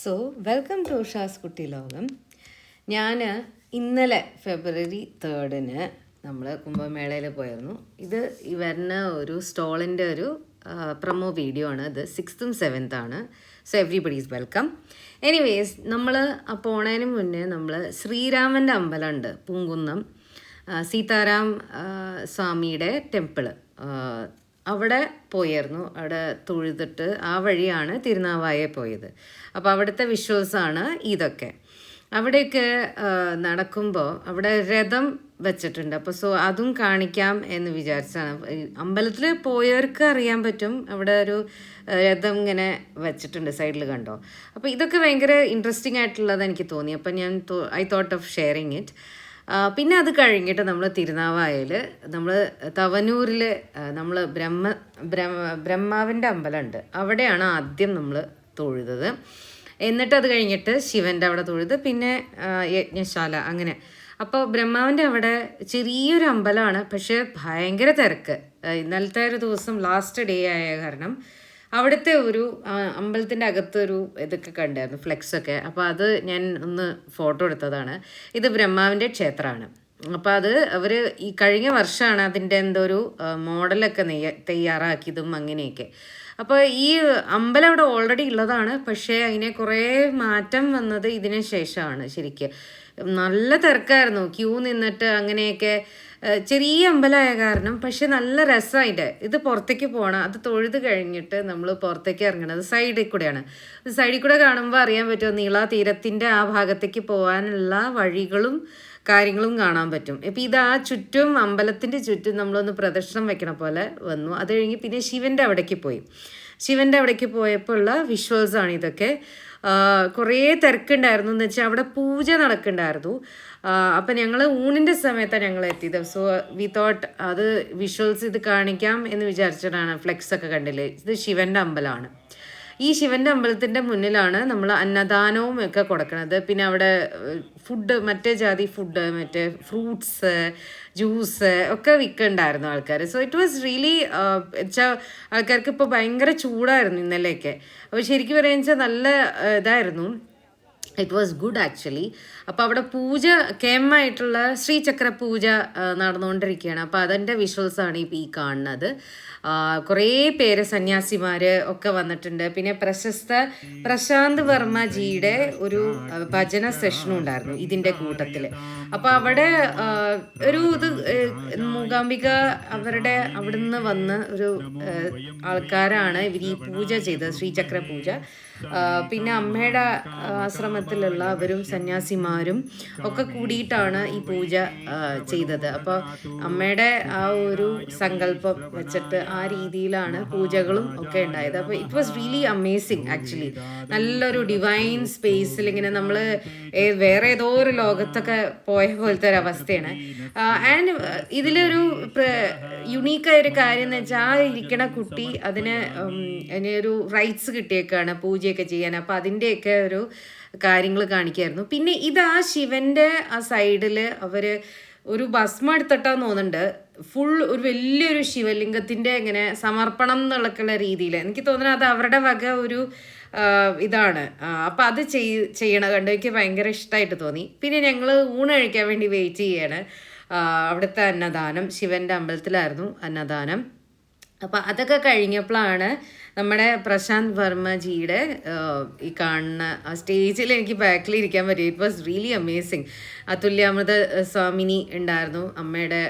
So welcome to ഉഷാസ് കുട്ടി ലോകം. ഞാൻ ഇന്നലെ ഫെബ്രുവരി 3 നമ്മൾ കുംഭമേളയിൽ പോയിരുന്നു. ഇത് ഈ വരുന്ന ഒരു സ്റ്റോളിൻ്റെ ഒരു പ്രൊമോ വീഡിയോ ആണ്. ഇത് 6th and 7th ആണ്. So everybody is welcome. Anyways നമ്മൾ പോണതിന് മുന്നേ നമ്മൾ ശ്രീരാമൻ്റെ അമ്പലമുണ്ട് പൂങ്കുന്നം, സീതാറാം സ്വാമിയുടെ ടെമ്പിള്, അവിടെ പോയായിരുന്നു. അവിടെ തൊഴുതിട്ട് ആ വഴിയാണ് തിരുനാവായെ പോയത്. അപ്പോൾ അവിടുത്തെ വിഷ്വൽസാണ് ഇതൊക്കെ. അവിടെയൊക്കെ നടക്കുമ്പോൾ അവിടെ രഥം വെച്ചിട്ടുണ്ട്. അപ്പോൾ അതും കാണിക്കാം എന്ന് വിചാരിച്ചാണ്. അമ്പലത്തിൽ പോയവർക്ക് അറിയാൻ പറ്റും, അവിടെ ഒരു രഥം ഇങ്ങനെ വെച്ചിട്ടുണ്ട്, സൈഡിൽ കണ്ടോ. അപ്പോൾ ഇതൊക്കെ ഭയങ്കര ഇൻട്രസ്റ്റിംഗ് ആയിട്ടുള്ളത് എനിക്ക് തോന്നി. അപ്പം ഞാൻ I thought of sharing it. പിന്നെ അത് കഴിഞ്ഞിട്ട് നമ്മൾ തിരുനാവായയിൽ നമ്മൾ തവനൂരിൽ നമ്മൾ ബ്രഹ്മാവിൻ്റെ അമ്പലമുണ്ട്, അവിടെയാണ് ആദ്യം നമ്മൾ തൊഴുതത്. എന്നിട്ട് അത് കഴിഞ്ഞിട്ട് ശിവൻ്റെ അവിടെ തൊഴുത്, പിന്നെ യജ്ഞശാല അങ്ങനെ. അപ്പോൾ ബ്രഹ്മാവിൻ്റെ അവിടെ ചെറിയൊരു അമ്പലമാണ്, പക്ഷേ ഭയങ്കര തിരക്ക്. ഇന്നലത്തെ ഒരു ദിവസം ലാസ്റ്റ് ഡേ ആയ കാരണം അവിടുത്തെ ഒരു അമ്പലത്തിൻ്റെ അകത്തൊരു ഇതൊക്കെ കണ്ടായിരുന്നു, ഫ്ലെക്സൊക്കെ. അപ്പോൾ അത് ഞാൻ ഒന്ന് ഫോട്ടോ എടുത്തതാണ്. ഇത് ബ്രഹ്മാവിൻ്റെ ക്ഷേത്രമാണ്. അപ്പോൾ അത് അവർ ഈ കഴിഞ്ഞ വർഷമാണ് അതിൻ്റെ എന്തോ ഒരു മോഡലൊക്കെ തയ്യാറാക്കിയതും അങ്ങനെയൊക്കെ. അപ്പോൾ ഈ അമ്പലം അവിടെ ഓൾറെഡി ഉള്ളതാണ്, പക്ഷേ അതിനെ കുറേ മാറ്റം വന്നത് ഇതിന് ശേഷമാണ്. ശരിക്കും നല്ല തിരക്കായിരുന്നു, ക്യൂ നിന്നിട്ട് അങ്ങനെയൊക്കെ. ചെറിയ അമ്പലമായ കാരണം പക്ഷെ നല്ല രസമായിട്ട്. ഇത് പുറത്തേക്ക് പോകണം, അത് തൊഴുത് കഴിഞ്ഞിട്ട് നമ്മൾ പുറത്തേക്ക് ഇറങ്ങണത് സൈഡിൽ കൂടെയാണ്. സൈഡിൽ കൂടെ കാണുമ്പോൾ അറിയാൻ പറ്റുമോ, നീള തീരത്തിൻ്റെ ആ ഭാഗത്തേക്ക് പോകാനുള്ള വഴികളും കാര്യങ്ങളും കാണാൻ പറ്റും. ഇപ്പം ഇത് ആ ചുറ്റും അമ്പലത്തിൻ്റെ ചുറ്റും നമ്മളൊന്ന് പ്രദക്ഷിണം വെക്കണ പോലെ വന്നു. അത് കഴിഞ്ഞ് പിന്നെ ശിവൻ്റെ അവിടേക്ക് പോയി. ശിവൻ്റെ അവിടേക്ക് പോയപ്പോൾ ഉള്ള വിഷ്വൽസാണ് ഇതൊക്കെ. കുറേ തിരക്കുണ്ടായിരുന്നു എന്ന് വെച്ചാൽ അവിടെ പൂജ നടക്കുന്നുണ്ടായിരുന്നു. അപ്പം ഞങ്ങൾ ഊണിൻ്റെ സമയത്താണ് ഞങ്ങൾ എത്തിയത്. സോ വി തോട്ട് അത് വിഷ്വൽസ് ഇത് കാണിക്കാം എന്ന് വിചാരിച്ചിട്ടാണ്. ഫ്ലെക്സൊക്കെ കണ്ടില്ലേ, ഇത് ശിവൻ്റെ അമ്പലമാണ്. ഈ ശിവൻ്റെ അമ്പലത്തിൻ്റെ മുന്നിലാണ് നമ്മൾ അന്നദാനവും ഒക്കെ കൊടുക്കുന്നത്. പിന്നെ അവിടെ ഫുഡ്, മറ്റേ ജാതി ഫുഡ്, മറ്റേ ഫ്രൂട്ട്സ്, ജ്യൂസ് ഒക്കെ വിൽക്കുന്നുണ്ടായിരുന്നു ആൾക്കാർ. സോ ഇറ്റ് വാസ് റിയലി വെച്ചാൽ ആൾക്കാർക്ക് ഇപ്പോൾ ഭയങ്കര ചൂടായിരുന്നു ഇന്നലെയൊക്കെ. അപ്പോൾ ശരിക്കും പറയുക വെച്ചാൽ നല്ല ഇതായിരുന്നു. It was good actually. അപ്പോൾ അവിടെ പൂജ, കേമായിട്ടുള്ള ശ്രീചക്ര പൂജ നടന്നുകൊണ്ടിരിക്കുകയാണ്. അപ്പോൾ അതിൻ്റെ വിഷ്വൽസാണ് ഈ കാണുന്നത്. കുറേ പേര് സന്യാസിമാർ ഒക്കെ വന്നിട്ടുണ്ട്. പിന്നെ പ്രശസ്ത പ്രശാന്ത് വർമ്മജിയുടെ ഒരു ഭജന സെഷനും ഉണ്ടായിരുന്നു ഇതിൻ്റെ കൂട്ടത്തിൽ. അപ്പോൾ അവിടെ ഒരു ഇത് മൂകാംബിക അവരുടെ അവിടുന്ന് വന്ന് ഒരു ആൾക്കാരാണ് ഇവർ ഈ പൂജ ചെയ്തത്, ശ്രീചക്ര പൂജ. പിന്നെ അമ്മയുടെ ആശ്രമത്തിലുള്ള അവരും സന്യാസിമാരും ഒക്കെ കൂടിയിട്ടാണ് ഈ പൂജ ചെയ്തത്. അപ്പോൾ അമ്മയുടെ ആ ഒരു സങ്കല്പം വെച്ചിട്ട് ആ രീതിയിലാണ് പൂജകളും ഒക്കെ ഉണ്ടായത്. അപ്പോൾ it was really amazing actually. നല്ലൊരു ഡിവൈൻ സ്പേസിൽ ഇങ്ങനെ നമ്മൾ വേറെ ഏതോ ഒരു ലോകത്തൊക്കെ പോയ പോലത്തെ ഒരു അവസ്ഥയാണ്. ആൻഡ് ഇതിലൊരു യുണീക്കായൊരു കാര്യം എന്ന് വെച്ചാൽ ആ ഇരിക്കണ കുട്ടി അതിന് ഒരു റൈറ്റ്സ് കിട്ടിയേക്കാണ് പൂജയൊക്കെ ചെയ്യാൻ. അപ്പോൾ അതിൻ്റെയൊക്കെ ഒരു കാര്യങ്ങൾ കാണിക്കായിരുന്നു. പിന്നെ ഇത് ആ ശിവൻ്റെ ആ സൈഡിൽ അവർ ഒരു ഭസ്മം എടുത്തിട്ടാന്ന് തോന്നുന്നുണ്ട്, ഫുൾ ഒരു വലിയൊരു ശിവലിംഗത്തിൻ്റെ ഇങ്ങനെ സമർപ്പണം എന്നുള്ള രീതിയിൽ. എനിക്ക് തോന്നുന്നത് അത് അവരുടെ വക ഒരു ഇതാണ്. അപ്പം അത് ചെയ്യണ കണ്ട് എനിക്ക് ഭയങ്കര ഇഷ്ടമായിട്ട് തോന്നി. പിന്നെ ഞങ്ങൾ ഊണ് കഴിക്കാൻ വേണ്ടി വെയിറ്റ് ചെയ്യാണ്. അവിടുത്തെ അന്നദാനം ശിവൻ്റെ അമ്പലത്തിലായിരുന്നു അന്നദാനം. അപ്പം അതൊക്കെ കഴിഞ്ഞപ്പോഴാണ് നമ്മുടെ പ്രശാന്ത് വർമ്മജിയുടെ ഈ കാണുന്ന ആ സ്റ്റേജിൽ എനിക്ക് ബാക്കിൽ ഇരിക്കാൻ പറ്റും. It was really amazing. Atulyamrita Swamini ഉണ്ടായിരുന്നു, അമ്മയുടെ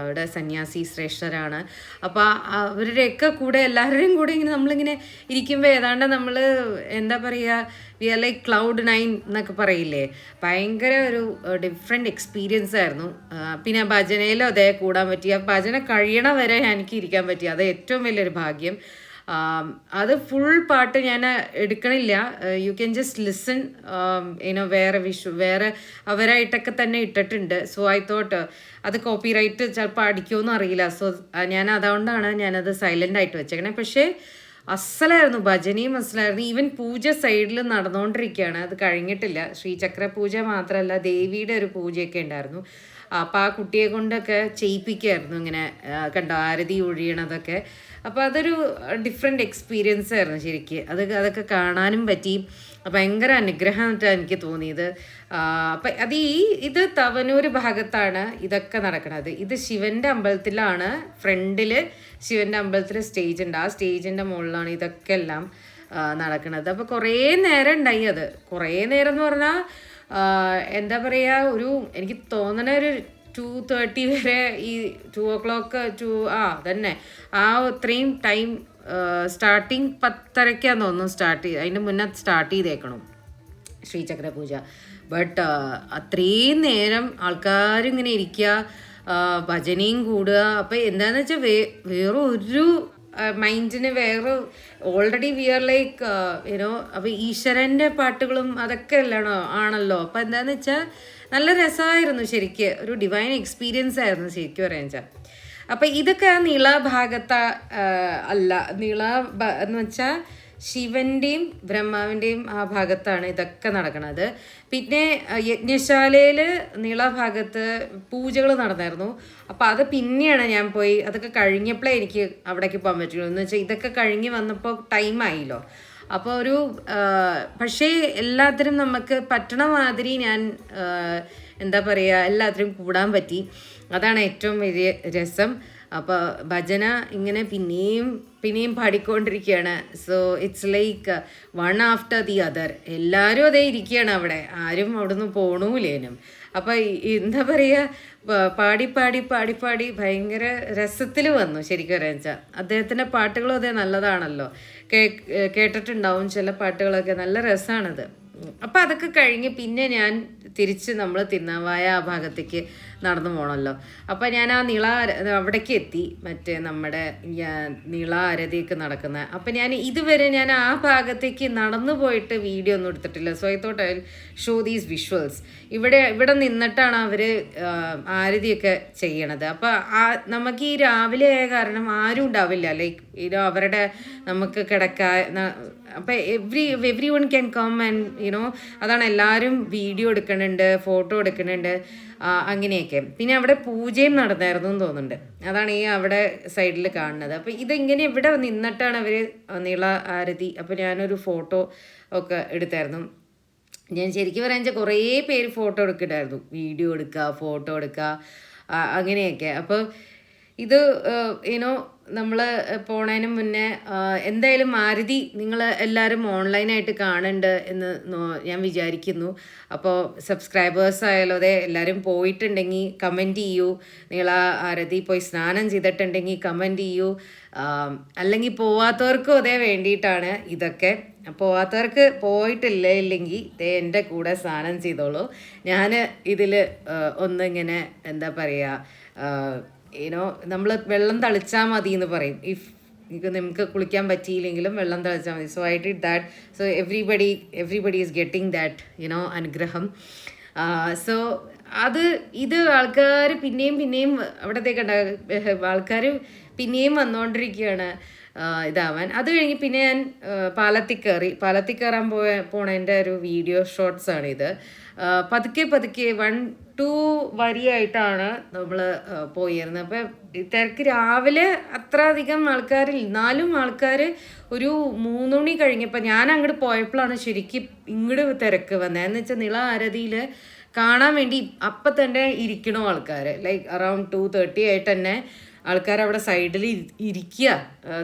അവിടെ സന്യാസി ശ്രേഷ്ഠരാണ്. അപ്പോൾ അവരുടെയൊക്കെ കൂടെ എല്ലാവരുടെയും കൂടെ ഇങ്ങനെ നമ്മളിങ്ങനെ ഇരിക്കുമ്പോൾ ഏതാണ്ട് നമ്മൾ എന്താ പറയുക, വി ആർ ലൈക്ക് ക്ലൗഡ് 9 എന്നൊക്കെ പറയില്ലേ, ഭയങ്കര ഒരു ഡിഫറെൻറ്റ് എക്സ്പീരിയൻസ് ആയിരുന്നു. പിന്നെ ഭജനയിലും അതേ കൂടാൻ പറ്റി. ആ ഭജന കഴിയണ വരെ എനിക്ക് ഇരിക്കാൻ പറ്റി, അത് ഏറ്റവും വലിയൊരു ഭാഗ്യം. അത് ഫുൾ പാട്ട് ഞാൻ എടുക്കണില്ല, യു ക്യാൻ ജസ്റ്റ് ലിസൺ. വേറെ അവരായിട്ടൊക്കെ തന്നെ ഇട്ടിട്ടുണ്ട്. സോ ഐ തോട്ട് അത് കോപ്പി റൈറ്റ് ചിലപ്പോൾ അടിക്കുമെന്നും അറിയില്ല. സോ ഞാൻ അതുകൊണ്ടാണ് ഞാനത് സൈലൻ്റ് ആയിട്ട് വെച്ചേക്കണേ. പക്ഷേ അസലായിരുന്നു, ഭജനയും അസലായിരുന്നു. ഈവൻ പൂജ സൈഡിൽ നടന്നുകൊണ്ടിരിക്കുകയാണ്, അത് കഴിഞ്ഞിട്ടില്ല. ശ്രീചക്ര പൂജ മാത്രമല്ല, ദേവിയുടെ ഒരു പൂജയൊക്കെ ഉണ്ടായിരുന്നു. അപ്പോൾ ആ കുട്ടിയെ കൊണ്ടൊക്കെ ചെയ്യിപ്പിക്കുമായിരുന്നു ഇങ്ങനെ കണ്ടോ, ആരതി ഒഴിയണതൊക്കെ. അപ്പോൾ അതൊരു ഡിഫറെൻറ്റ് എക്സ്പീരിയൻസ് ആയിരുന്നു ശരിക്ക്. അതൊക്കെ കാണാനും പറ്റി. ഭയങ്കര അനുഗ്രഹമായിട്ടാണ് എനിക്ക് തോന്നിയത്. അപ്പം ഇത് തവനൂർ ഭാഗത്താണ് ഇതൊക്കെ നടക്കുന്നത്. ഇത് ശിവൻ്റെ അമ്പലത്തിലാണ്, ഫ്രണ്ടിൽ ശിവൻ്റെ അമ്പലത്തിൽ സ്റ്റേജ് ഉണ്ട്. ആ സ്റ്റേജിൻ്റെ മുകളിലാണ് ഇതൊക്കെ എല്ലാം നടക്കുന്നത്. അപ്പോൾ കുറേ നേരം ഉണ്ടായി. അത് കുറേ നേരം എന്ന് പറഞ്ഞാൽ എന്താ പറയുക, എനിക്ക് തോന്നണ ഒരു 2:30 വരെ, ഈ 2 o'clock തന്നെ അത്രയും ടൈം. സ്റ്റാർട്ടിങ് 10:30 തോന്നുന്നു സ്റ്റാർട്ട് ചെയ്ത്. അതിൻ്റെ മുന്നേ സ്റ്റാർട്ട് ചെയ്തേക്കണം ശ്രീചക്ര പൂജ. ബട്ട് അത്രയും നേരം ആൾക്കാരിങ്ങനെ ഇരിക്കുക, ഭജനയും കൂടുക. അപ്പം എന്താണെന്ന് വെച്ചാൽ വേറെ ഒരു മൈൻഡിന് ഓൾറെഡി വി ആർ ലൈക്ക് അപ്പോൾ ഈശ്വരൻ്റെ പാട്ടുകളും അതൊക്കെ ആണല്ലോ. അപ്പം എന്താണെന്ന് വെച്ചാൽ നല്ല രസമായിരുന്നു ശരിക്ക്. ഒരു ഡിവൈൻ എക്സ്പീരിയൻസ് ആയിരുന്നു ശരിക്കും പറയാൻ വെച്ചാൽ. അപ്പം ഇതൊക്കെ നീള ഭാഗത്ത അല്ല, എന്ന് വെച്ചാൽ ശിവൻ്റെയും ബ്രഹ്മാവിൻ്റെയും ആ ഭാഗത്താണ് ഇതൊക്കെ നടക്കുന്നത്. പിന്നെ യജ്ഞശാലയിൽ നീളഭാഗത്ത് പൂജകൾ നടന്നായിരുന്നു. അപ്പോൾ അത് പിന്നെയാണ് ഞാൻ പോയി, അതൊക്കെ കഴിഞ്ഞപ്പോഴേ എനിക്ക് അവിടേക്ക് പോകാൻ പറ്റുള്ളൂ. എന്ന് വെച്ചാൽ ഇതൊക്കെ കഴിഞ്ഞ് വന്നപ്പോൾ ടൈമായില്ലോ. അപ്പോൾ പക്ഷേ എല്ലാത്തിനും നമുക്ക് പറ്റണ മാതിരി ഞാൻ എന്താ പറയുക, എല്ലാത്തിനും കൂടാൻ പറ്റി. അതാണ് ഏറ്റവും വലിയ രസം. അപ്പോൾ ഭജന ഇങ്ങനെ പിന്നെയും പാടിക്കൊണ്ടിരിക്കുകയാണ്. So it's like one after the other. എല്ലാവരും അതേ ഇരിക്കുകയാണ് അവിടെ, ആരും അവിടെ നിന്ന് പോണൂലേനും. അപ്പോൾ എന്താ പറയുക, പാടി ഭയങ്കര രസത്തിൽ വന്നു ശരിക്കും പറയാൻ വെച്ചാൽ. അദ്ദേഹത്തിൻ്റെ പാട്ടുകളും അതേ നല്ലതാണല്ലോ, കേട്ടിട്ടുണ്ടാവും ചില പാട്ടുകളൊക്കെ, നല്ല രസമാണത്. അപ്പം അതൊക്കെ കഴിഞ്ഞ് പിന്നെ ഞാൻ നമ്മൾ തിരുനാവായ ആ ഭാഗത്തേക്ക് നടന്നു പോകണമല്ലോ. അപ്പം ഞാൻ അവിടേക്ക് എത്തി, മറ്റേ നമ്മുടെ നീള ആരതിയൊക്കെ നടക്കുന്ന. അപ്പം ഇതുവരെ ഞാൻ ആ ഭാഗത്തേക്ക് നടന്നു പോയിട്ട് വീഡിയോ ഒന്നും എടുത്തിട്ടില്ല. So I thought I will show these visuals. ഇവിടെ നിന്നിട്ടാണ് അവർ ആരതിയൊക്കെ ചെയ്യണത്. അപ്പം നമുക്ക് ഈ രാവിലെ ആയ കാരണം ആരും ഉണ്ടാവില്ല, ലൈക്ക് അവരുടെ നമുക്ക് കിടക്കാൻ. അപ്പം everyone can come and അതാണ്, എല്ലാവരും വീഡിയോ എടുക്കുന്നുണ്ട്, ഫോട്ടോ എടുക്കുന്നുണ്ട്, അങ്ങനെയൊക്കെ. പിന്നെ അവിടെ പൂജയും നടന്നായിരുന്നു എന്ന് തോന്നുന്നുണ്ട്. അതാണ് അവിടെ സൈഡിൽ കാണുന്നത്. അപ്പോൾ ഇതിങ്ങനെ ഇവിടെ നിന്നിട്ടാണ് അവർ നീള ആരതി. അപ്പോൾ ഞാനൊരു ഫോട്ടോ ഒക്കെ എടുത്തായിരുന്നു. ഞാൻ ശരിക്കും പറയാൻ വെച്ചാൽ കുറേ പേര് ഫോട്ടോ എടുക്കണ്ടായിരുന്നു, വീഡിയോ എടുക്കുക, ഫോട്ടോ എടുക്കുക, അങ്ങനെയൊക്കെ. അപ്പോൾ ഇത് നമ്മൾ പോണതിന് മുന്നേ എന്തായാലും ആരതി നിങ്ങൾ എല്ലാവരും ഓൺലൈനായിട്ട് കാണുന്നുണ്ട് എന്ന് ഞാൻ വിചാരിക്കുന്നു. അപ്പോൾ സബ്സ്ക്രൈബേഴ്സ് ആയാലും അതെ, എല്ലാവരും പോയിട്ടുണ്ടെങ്കിൽ കമൻറ്റ് ചെയ്യൂ. നിങ്ങൾ ആരതി പോയി സ്നാനം ചെയ്തിട്ടുണ്ടെങ്കിൽ കമൻറ്റ് ചെയ്യൂ. അല്ലെങ്കിൽ പോവാത്തവർക്കും അതേ വേണ്ടിയിട്ടാണ് ഇതൊക്കെ. പോവാത്തവർക്ക് ഇല്ലെങ്കിൽ എൻ്റെ കൂടെ സ്നാനം ചെയ്തോളൂ. ഞാൻ ഇതിൽ ഒന്നിങ്ങനെ എന്താ പറയുക, നമ്മൾ വെള്ളം തളിച്ചാൽ മതി എന്ന് പറയും. നമുക്ക് കുളിക്കാൻ പറ്റിയില്ലെങ്കിലും വെള്ളം തളിച്ചാൽ മതി. So I did that. So everybody is getting that അനുഗ്രഹം. സോ ഇത് ആൾക്കാർ പിന്നെയും അവിടത്തേക്കുണ്ട ആൾക്കാർ പിന്നെയും വന്നുകൊണ്ടിരിക്കുകയാണ് ഇതാവാൻ. അത് കഴിഞ്ഞ് പിന്നെ ഞാൻ പാലത്തിൽ കയറാൻ പോണതിൻ്റെ ഒരു വീഡിയോ ഷോർട്സാണിത്. പതുക്കെ 1-2 വരിയായിട്ടാണ് നമ്മൾ പോയിരുന്നത്. അപ്പം തിരക്ക് രാവിലെ അത്ര അധികം ആൾക്കാരില്ല, എന്നാലും ആൾക്കാർ ഒരു 3 മണി കഴിഞ്ഞപ്പോൾ ഞാൻ അങ്ങോട്ട് പോയപ്പോഴാണ് ശരിക്കും ഇങ്ങോട്ട് തിരക്ക് വന്നത്. എന്ന് വെച്ചാൽ നീള ആരതിയിൽ കാണാൻ വേണ്ടി അപ്പം തന്നെ ഇരിക്കണോ ആൾക്കാർ, ലൈക്ക് അറൗണ്ട് 2:30 ആയിട്ട് തന്നെ ആൾക്കാർ അവിടെ സൈഡിൽ ഇരിക്കുക.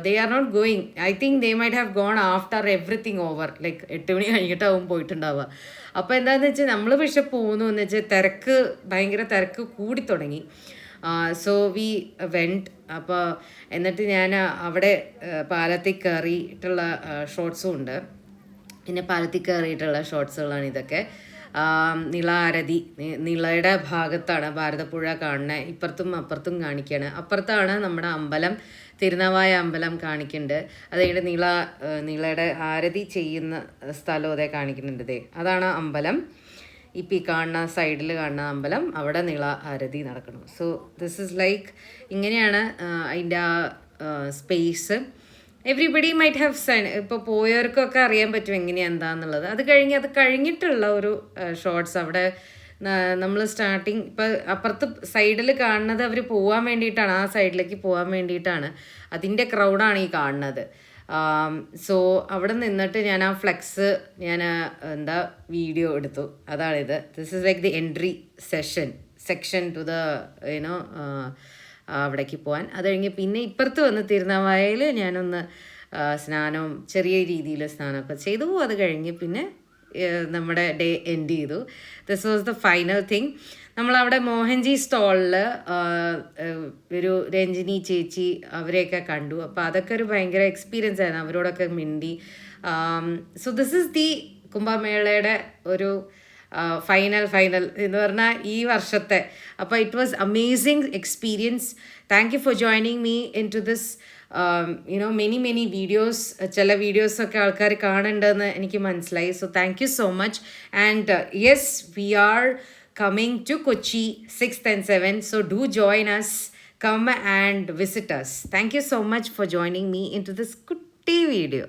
They are not going. I think they might have gone after everything over, like 8 മണി കഴിഞ്ഞിട്ടാവും പോയിട്ടുണ്ടാവുക. അപ്പോൾ എന്താണെന്ന് വെച്ചാൽ നമ്മൾ പക്ഷെ പോകുന്നു എന്ന് വെച്ചാൽ ഭയങ്കര തിരക്ക് കൂടി തുടങ്ങി. So we went. അപ്പോൾ എന്നിട്ട് ഞാൻ അവിടെ പാലത്തിൽ കയറിയിട്ടുള്ള ഷോർട്സും ഉണ്ട്. പിന്നെ പാലത്തിൽ കയറിയിട്ടുള്ള ഷോർട്സുകളാണ് ഇതൊക്കെ. നിള ആരതി, നിളയുടെ ഭാഗത്താണ് ഭാരതപ്പുഴ കാണുന്നത്. ഇപ്പുറത്തും അപ്പുറത്തും കാണിക്കുകയാണ്. അപ്പുറത്താണ് നമ്മുടെ അമ്പലം, തിരുനാവായ അമ്പലം കാണിക്കുന്നുണ്ട്. അത് കഴിഞ്ഞിട്ട് നിളയുടെ ആരതി ചെയ്യുന്ന സ്ഥലം അതേ കാണിക്കുന്നുണ്ട്. അതാണ് അമ്പലം. ഇപ്പം ഈ കാണുന്ന സൈഡിൽ കാണുന്ന അമ്പലം, അവിടെ നിള ആരതി നടക്കണം. സോ ദിസ് ഇസ് ലൈക്ക് ഇങ്ങനെയാണ് അതിൻ്റെ ആ space. Everybody might have sign. ഇപ്പോൾ പോയവർക്കൊക്കെ അറിയാൻ പറ്റും എന്താന്നുള്ളത്. അത് കഴിഞ്ഞിട്ടുള്ള ഒരു ഷോർട്സ് അവിടെ നമ്മൾ സ്റ്റാർട്ടിങ് ഇപ്പം അപ്പുറത്ത് സൈഡിൽ കാണുന്നത് അവർ പോകാൻ വേണ്ടിയിട്ടാണ്, ആ സൈഡിലേക്ക് പോകാൻ വേണ്ടിയിട്ടാണ്. അതിൻ്റെ ക്രൗഡാണ് ഈ കാണുന്നത്. സോ അവിടെ നിന്നിട്ട് ഞാൻ ആ ഫ്ലെക്സ് വീഡിയോ എടുത്തു. അതാണിത്. This is like the entry section to the അവിടേക്ക് പോകാൻ. അത് കഴിഞ്ഞ് പിന്നെ ഇപ്പുറത്ത് വന്ന് തിരുനാവായയിൽ ഞാനൊന്ന് സ്നാനവും ചെറിയ രീതിയിൽ സ്നാനമൊക്കെ ചെയ്തു. അത് കഴിഞ്ഞ് പിന്നെ നമ്മുടെ ഡേ എൻഡ് ചെയ്തു. This was the final thing. നമ്മളവിടെ മോഹൻജി സ്റ്റോളിൽ ഒരു രഞ്ജിനി ചേച്ചി അവരെയൊക്കെ കണ്ടു. അപ്പോൾ അതൊക്കെ ഒരു ഭയങ്കര എക്സ്പീരിയൻസ് ആയിരുന്നു, അവരോടൊക്കെ മിണ്ടി. സോ ദിസ് ഈസ് ദി കുംഭമേളയുടെ ഒരു ഫൈനൽ എന്ന് പറഞ്ഞാൽ ഈ വർഷത്തെ. അപ്പോൾ it was amazing experience. Thank you for joining me into this many videos. ചില വീഡിയോസൊക്കെ ആൾക്കാർ കാണുന്നുണ്ടെന്ന് എനിക്ക് മനസ്സിലായി. So thank you so much. And yes, we are coming to Kochi 6th and 7th. So do join us. Come and visit us. Thank you so much for joining me into this kutti video.